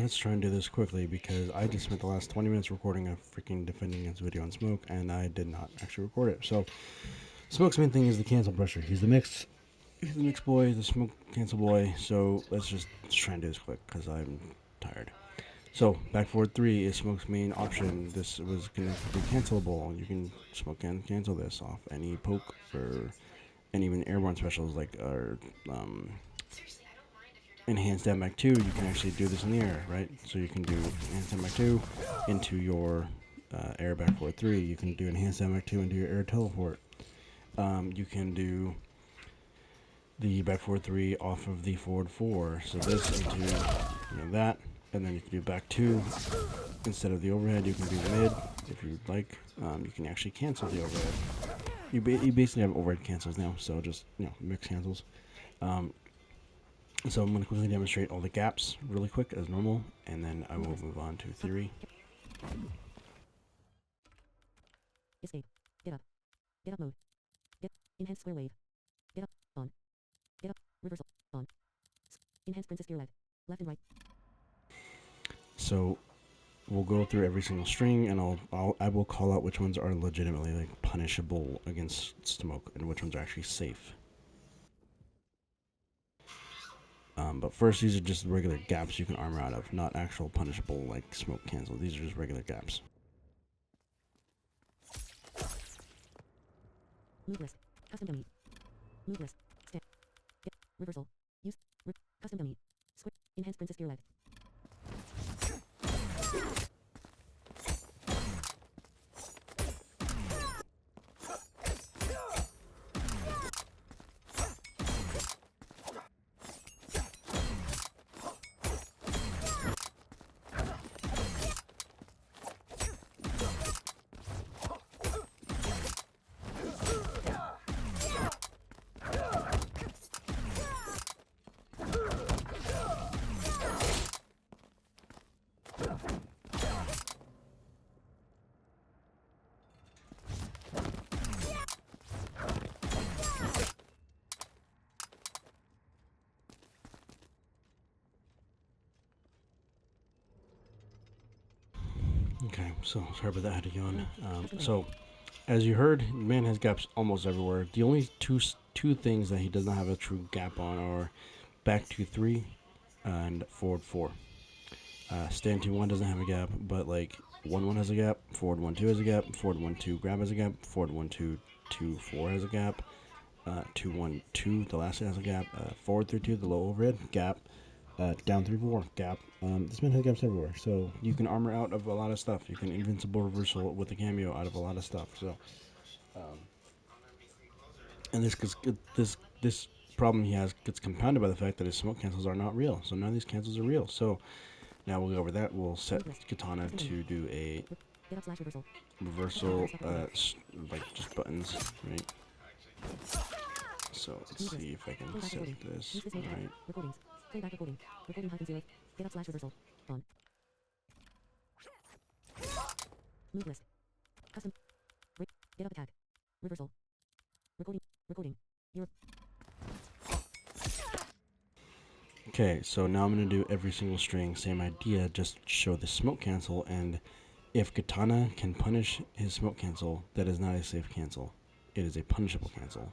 let's try and do this quickly because I just spent the last 20 minutes recording a freaking defending against video on Smoke, and I did not actually record it. So, Smoke's main thing is the cancel pressure. He's the mix boy, the Smoke cancel boy. So let's just try and do this quick because I'm tired. So back forward 3 is Smoke's main option. This was going to be cancelable. You can Smoke can cancel this off any poke and even airborne specials like our enhanced MK 2. You can actually do this in the air, right? So you can do enhanced MK 2 into your air back forward 3. You can do enhanced MK 2 into your air teleport. You can do the back forward 3 off of the forward 4. So this into that, and then you can do back 2 instead of the overhead. You can do mid if you'd like. You can actually cancel the overhead. You basically have overhead cancels now, so just mix cancels. So I'm going to quickly demonstrate all the gaps really quick as normal, and then I will move on to theory. Escape. Get up. Get up mode. Get. Enhance square wave. Get up. On. Get up. Reversal. On. Enhance princess gear lag. Left and right. So we'll go through every single string, and I will call out which ones are legitimately like punishable against Smoke and which ones are actually safe. But first, these are just regular gaps you can armor out of, not actual punishable like Smoke cancel. These are just regular gaps. Move list. Custom dummy. Move list. Step. Get. Reversal. Use. Custom dummy. Square. Enhance princess gear lag. Okay, so sorry about that, I had to yawn. So, as you heard, man has gaps almost everywhere. The only two things that he does not have a true gap on are back 2-3 and forward 4. Stand 2-1 doesn't have a gap, but like 1-1 has a gap, forward 1-2 has a gap, forward 1-2 grab has a gap, forward 1-2 2-4 has a gap, 2-1-2 the last has a gap, forward 3-2 the low overhead gap, down 3-4 gap. This man has gaps everywhere, so you can armor out of a lot of stuff. You can invincible reversal with the cameo out of a lot of stuff. So, and this problem he has gets compounded by the fact that his smoke cancels are not real. So none of these cancels are real. So now we'll go over that. We'll set Katana to do a reversal, like just buttons, right? So let's see if I can set this right. Playback recording. Recording -0. Get up /reversal. On. Move list. Custom. Break. Get up attack. Reversal. Recording. Europe. Okay, so now I'm going to do every single string. Same idea, just show the smoke cancel. And if Katana can punish his smoke cancel, that is not a safe cancel. It is a punishable cancel.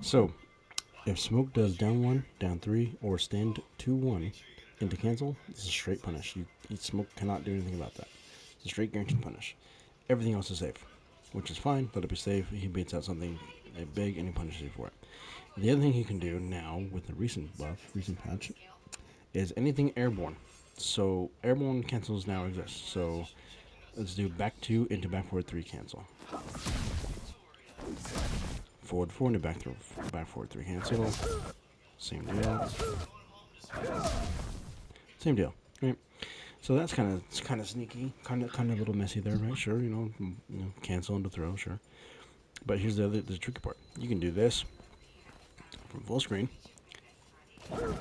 So, if Smoke does down 1, down 3, or stand 2-1 into cancel, this is straight punish. Smoke cannot do anything about that. It's a straight guaranteed punish. Everything else is safe, which is fine. Let it be safe. He baits out something big and he punishes you for it. The other thing he can do now with the recent buff, recent patch, is anything airborne. So airborne cancels now exist. So let's do back 2 into back forward 3 cancel. Forward 4 into back forward 3 cancel. Same deal. Same deal. Right? So that's kind of sneaky, kind of a little messy there, right? Sure, cancel into throw, sure. But here's the tricky part. You can do this from full screen. Let's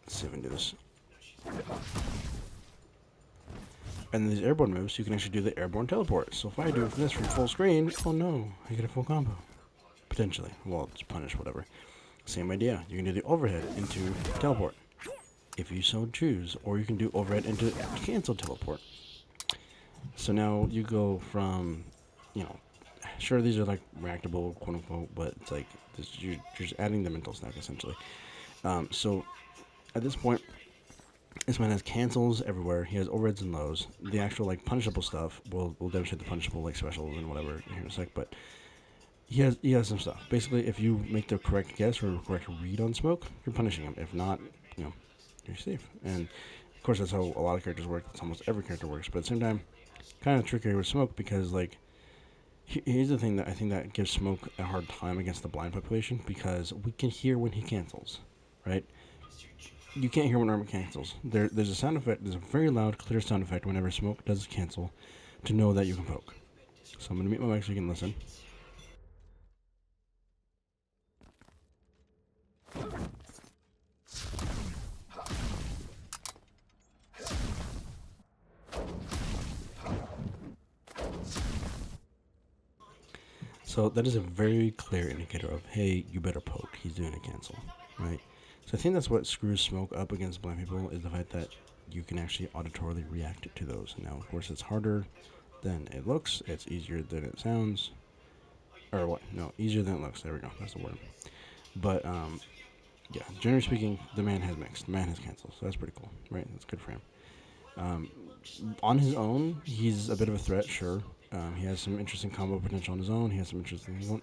see if I can do this. And these airborne moves, you can actually do the airborne teleport. So if I do this from full screen, oh no, I get a full combo. Potentially. Well, it's punish, whatever. Same idea. You can do the overhead into teleport, if you so choose. Or you can do overhead into cancel teleport. So now you go from, sure, these are like reactable, quote unquote, but it's like you're just adding the mental snack essentially. So at this point, this man has cancels everywhere. He has overheads and lows. The actual like punishable stuff, we'll demonstrate the punishable like specials and whatever here in a sec. But he has some stuff. Basically, if you make the correct guess or correct read on smoke, you're punishing him. If not, you're safe. And of course, that's how a lot of characters work. That's almost every character works. But at the same time, kind of trickier with smoke because like. Here's the thing that I think that gives Smoke a hard time against the blind population because we can hear when he cancels, right? You can't hear when Armor cancels. There's a sound effect. There's a very loud, clear sound effect whenever Smoke does cancel to know that you can poke. So I'm gonna mute my mic so you can listen. So that is a very clear indicator of, hey, you better poke. He's doing a cancel, right? So I think that's what screws Smoke up against blind people is the fact that you can actually auditorily react to those. Now, of course, it's harder than it looks. It's easier than it sounds. Or what? No, easier than it looks. There we go. That's the word. But, yeah, generally speaking, the man has mixed. The man has cancels. So that's pretty cool, right? That's good for him. On his own, he's a bit of a threat, sure. He has some interesting combo potential on his own. He has some interesting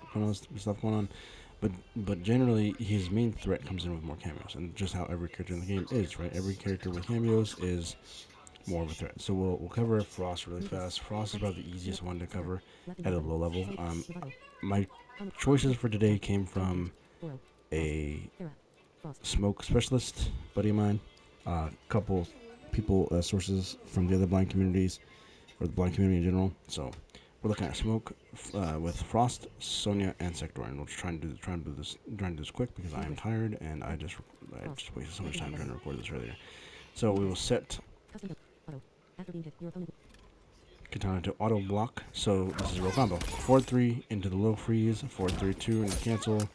stuff going on. But generally, his main threat comes in with more cameos. And just how every character in the game is, right? Every character with cameos is more of a threat. So we'll cover Frost really fast. Frost is probably the easiest one to cover at a low level. My choices for today came from a smoke specialist buddy of mine, a couple people, sources from the other blind communities, or the blind community in general. So we're looking at smoke with Frost, Sonya, and Sector, and we'll try and do this quick because I am tired and I just wasted so much time trying to record this earlier. So we will set Katana to auto block. So this is a real combo. 4-3 into the low freeze, 4-3-2 into cancel.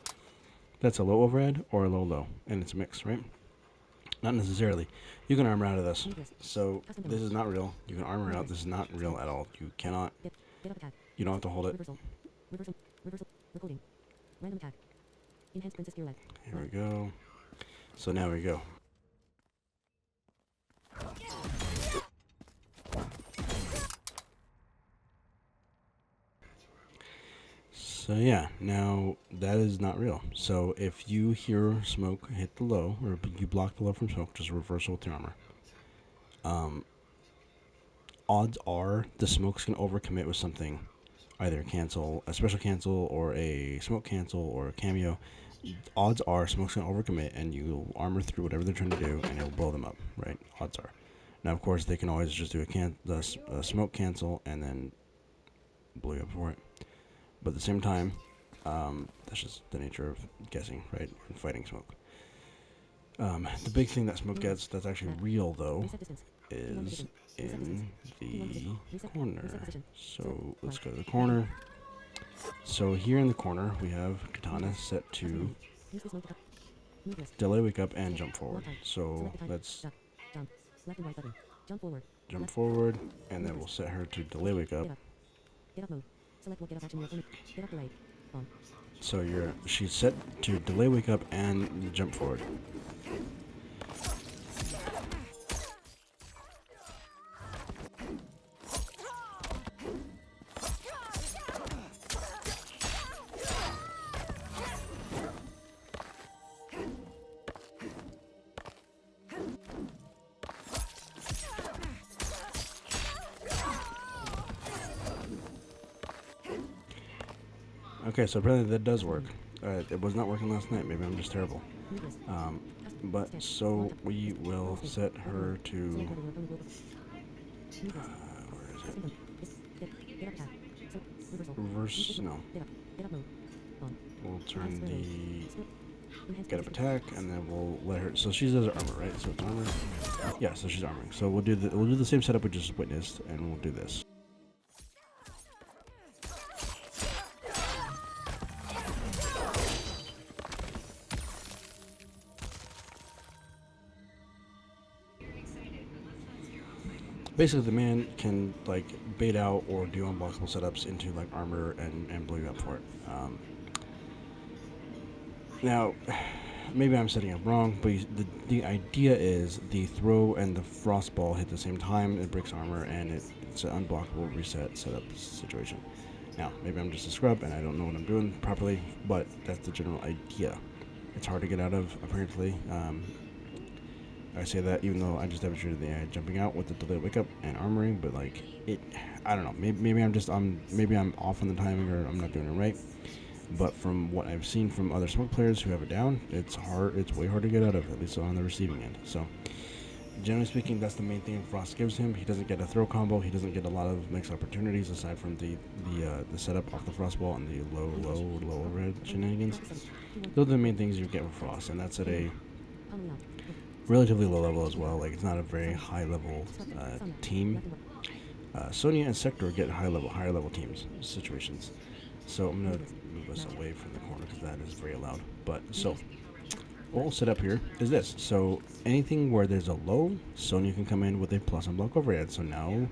That's a low overhead or a low, and it's a mix, right? Not necessarily. You can armor out of this. So this is not real. You can armor out. This is not real at all. You cannot. You don't have to hold it. Here we go. So now we go. So yeah, now that is not real. So if you hear smoke hit the low, or you block the low from smoke, just reversal with your armor. Odds are the smoke's gonna overcommit with something, either a special cancel, or a smoke cancel, or a cameo. Odds are smoke's gonna overcommit, and you armor through whatever they're trying to do, and it'll blow them up, right? Odds are. Now, of course, they can always just do a smoke cancel and then blow you up for it. But at the same time, that's just the nature of guessing, right? And fighting smoke. The big thing that smoke gets that's actually real, though, is in the corner. So let's go to the corner. So here in the corner, we have Katana set to delay, wake up, and jump forward. So let's jump forward, and then we'll set her to delay, wake up. So she's set to delay, wake up, and jump forward. Okay, so apparently that does work. It was not working last night. Maybe I'm just terrible. Move list. But so we will set her to. Select whether your opponent will. Move list. Where is it? Pressing them. Get up attack. So reversal. Reverse. No. Get up mode. On. We'll Enhance turn square wave. the Split. Enhance get up resistance. attack, and then we'll let her. So she does her armor, right? So it's armor. Yeah. So she's armoring. So we'll do the same setup we just witnessed, and we'll do this. Basically, the man can like bait out or do unblockable setups into like armor and blow you up for it. Now, maybe I'm setting up wrong, but the idea is the throw and the frost ball hit the same time. It breaks armor and it's an unblockable reset setup situation. Now, maybe I'm just a scrub and I don't know what I'm doing properly, but that's the general idea. It's hard to get out of, apparently. I say that even though I just demonstrated the AI jumping out with the delayed wake up and armoring, but like it, I don't know. Maybe I'm off on the timing or I'm not doing it right. But from what I've seen from other smoke players who have it down, it's hard. It's way hard to get out of, at least on the receiving end. So generally speaking, that's the main thing Frost gives him. He doesn't get a throw combo. He doesn't get a lot of mix opportunities aside from the setup off the Frost ball and the low overhead shenanigans. Those are the main things you get with Frost, and that's at a relatively low level as well. Like it's not a very high level team. Sonya and Sector get higher level teams situations. So I'm gonna move us away from the corner because that is very loud. But so what we'll set up here is this. So anything where there's a low, Sonya can come in with a plus on block overhead. So now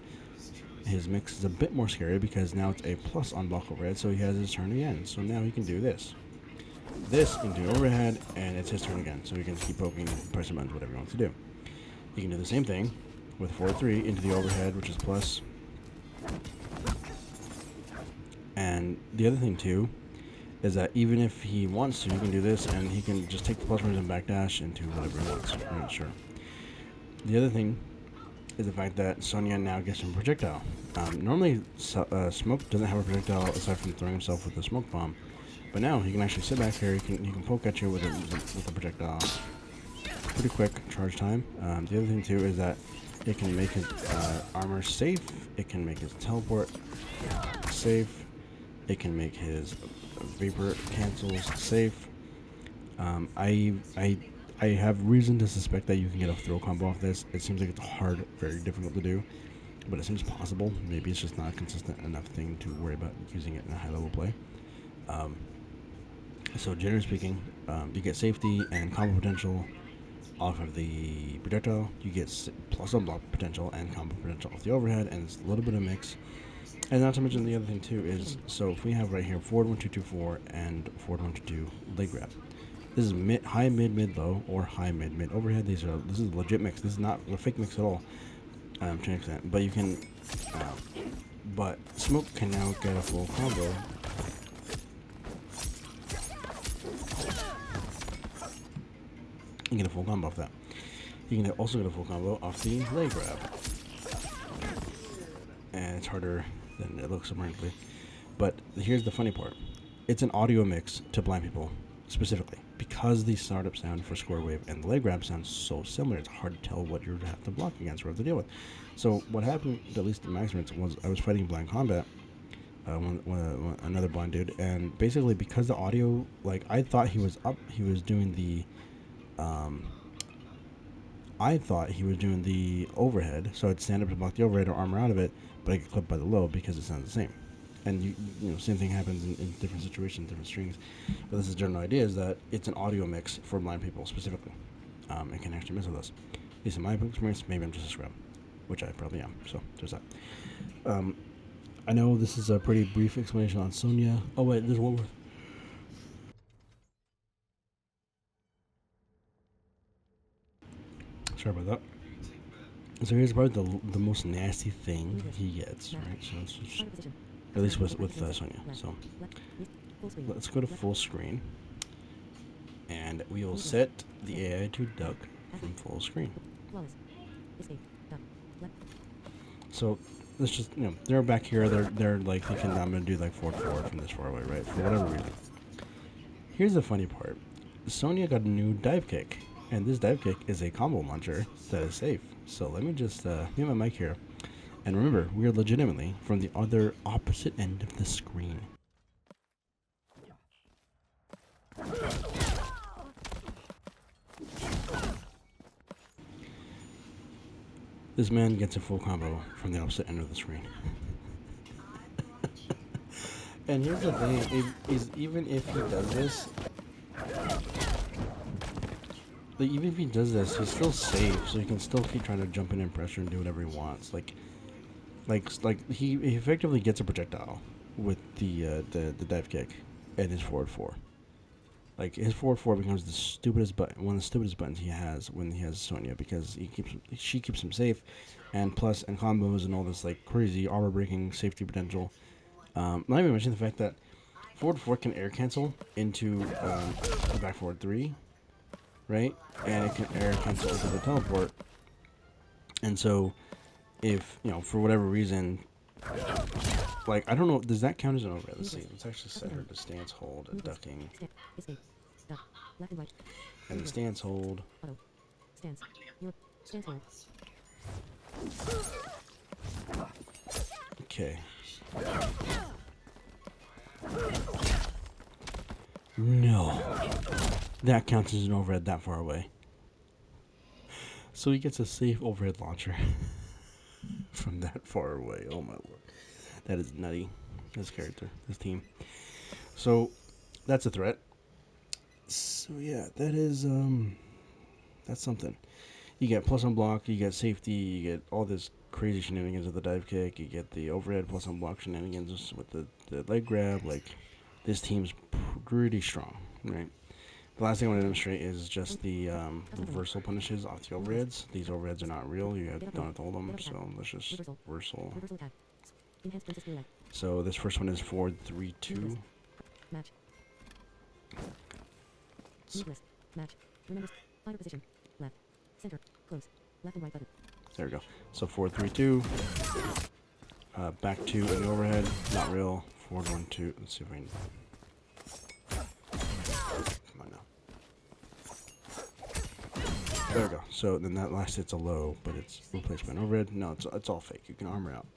his mix is a bit more scary because now it's a plus on block overhead. So he has his turn again. So now he can do this. This into overhead, and it's his turn again. So he can keep poking, pressing buttons, whatever he wants to do. He can do the same thing with 4-3 into the overhead, which is plus. And the other thing too is that even if he wants to, he can do this, and he can just take the plus runners and backdash into whatever he wants. Right, sure. The other thing is the fact that Sonya now gets some projectile. Normally, Smoke doesn't have a projectile aside from throwing himself with a smoke bomb. But now he can actually sit back here. He can poke at you with a projectile. Pretty quick charge time. The other thing too is that it can make his armor safe. It can make his teleport safe. It can make his vapor cancels safe. I have reason to suspect that you can get a throw combo off this. It seems like it's hard, very difficult to do, but it seems possible. Maybe it's just not a consistent enough thing to worry about using it in a high level play. So generally speaking, you get safety and combo potential off of the projectile. You get plus on block potential and combo potential off the overhead, and it's a little bit of mix. And not to mention the other thing too is, so if we have right here forward 1-2-2-4 and forward 1-2-2 leg grab. This is high mid low or high mid overhead. This is a legit mix. This is not a fake mix at all. To an extent, but you can. But Smoke can now get a full combo. You get a full combo off that. You can also get a full combo off the leg grab. And it's harder than it looks apparently. But here's the funny part. It's an audio mix to blind people specifically. Because the startup sound for square wave and the leg grab sounds so similar, it's hard to tell what you have to block against or have to deal with. So what happened, at least in my experience, was I was fighting blind combat. Another blind dude, and basically because the audio, like I thought he was doing the overhead, so I'd stand up to block the overhead or armor out of it, but I get clipped by the low because it sounds the same. And you know, same thing happens in different situations, different strings. But this is the general idea, is that it's an audio mix for blind people specifically. It can actually mess with us. At least in my experience, maybe I'm just a scrub, which I probably am. So there's that. I know this is a pretty brief explanation on Sonya. Oh wait, there's one more. Sorry about that. So here's probably the most nasty thing he gets, right? So it's just, at least with Sonya. So let's go to full screen, and we will set the AI to duck from full screen. So let's just, they're back here. They're like thinking I'm gonna do like forward four from this far away, right? For whatever reason. Here's the funny part. Sonya got a new dive kick, and this dive kick is a combo launcher that is safe. So let me just mute my mic here. And remember, we are legitimately from the other opposite end of the screen. This man gets a full combo from the opposite end of the screen. And here's the thing, is even if he does this, like, even if he does this, he's still safe, so he can still keep trying to jump in and pressure and do whatever he wants. Like he effectively gets a projectile with the dive kick and his forward four. Like his forward four becomes the stupidest button, one of the stupidest buttons he has when he has Sonya, because she keeps him safe, and plus and combos and all this like crazy armor breaking safety potential. Not even mention the fact that forward four can air cancel into the back forward three, right? And it can air cancel into the teleport. And so, if for whatever reason, like I don't know, does that count as an overhead? Let's see. Let's actually set her to stance, hold, and ducking. And the stance hold. Okay. No. That counts as an overhead that far away. So he gets a safe overhead launcher from that far away. Oh my lord. That is nutty. This character, this team. So that's a threat. So yeah, that is that's something. You get plus on block, you get safety, you get all this crazy shenanigans with the dive kick, you get the overhead plus on block shenanigans with the leg grab. Like, this team's pretty strong, right? The last thing I want to demonstrate is just the reversal punishes off the overheads. These overheads are not real, don't have to hold them, so let's just reversal. So this first one is 4-3-2. Match. Match. Remember, final position. Left. Center. Close. Left and right button. There we go. So 4-3-2. Back 2 in the overhead. Not real. 4-1-2. Let's see if I can. Come on now. There we go. So then that last hit's a low, but it's replaced by an overhead. No, it's all fake. You can armor out.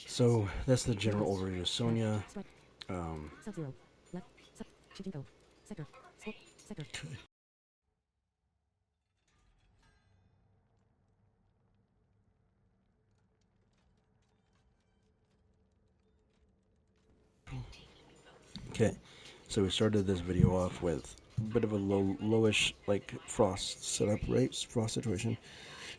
So that's the general overview of Sonya. Sub-zero. Left. Shifting go. Sector. Sector. Okay, so we started this video off with a bit of a lowish like frost setup, right? Frost situation.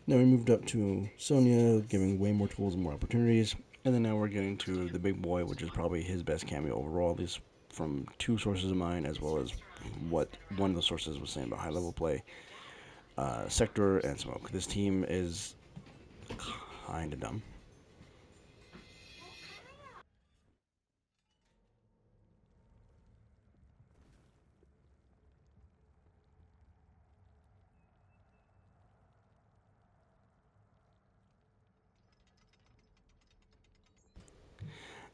Now we moved up to Sonya, giving way more tools and more opportunities, and then now we're getting to the big boy, which is probably his best cameo overall, at least from two sources of mine, as well as what one of the sources was saying about high level play. Sector and Smoke. This team is kinda dumb.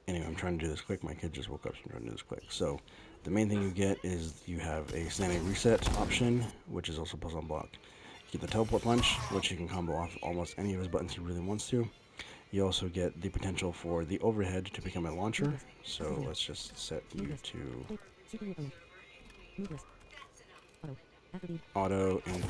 Anyway, I'm trying to do this quick. My kid just woke up, so I'm trying to do this quick. So, the main thing you get is you have a standing reset option, which is also plus on block. You get the teleport punch, which you can combo off almost any of his buttons he really wants to. You also get the potential for the overhead to become a launcher. So let's just set you to auto and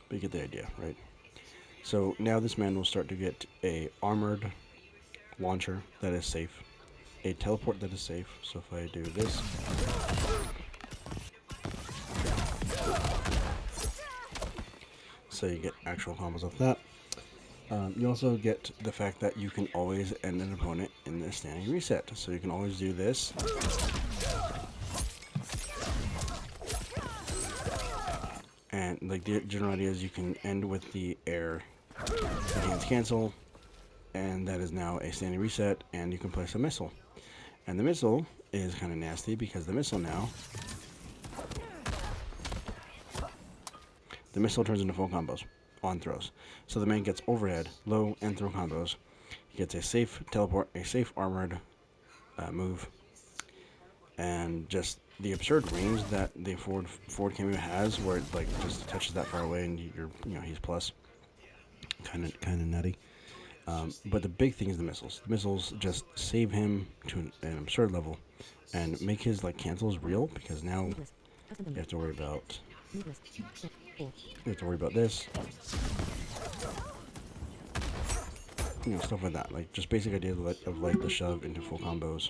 but you get the idea, right? So now this man will start to get a armored launcher that is safe, a teleport that is safe. So if I do this, so you get actual combos off that. You also get the fact that you can always end an opponent in the standing reset. So you can always do this. And like the general idea is you can end with the air against cancel, and that is now a standing reset, and you can place a missile. And the missile is kind of nasty because the missile turns into full combos on throws. So the man gets overhead, low, and throw combos. He gets a safe teleport, a safe armored move, and just the absurd range that the forward cameo has, where it like just touches that far away, and he's plus. Kind of nutty. But the big thing is the missiles. The missiles just save him to an absurd level, and make his like cancels real, because now you have to worry about this, stuff like that. Like just basic idea of like the shove into full combos.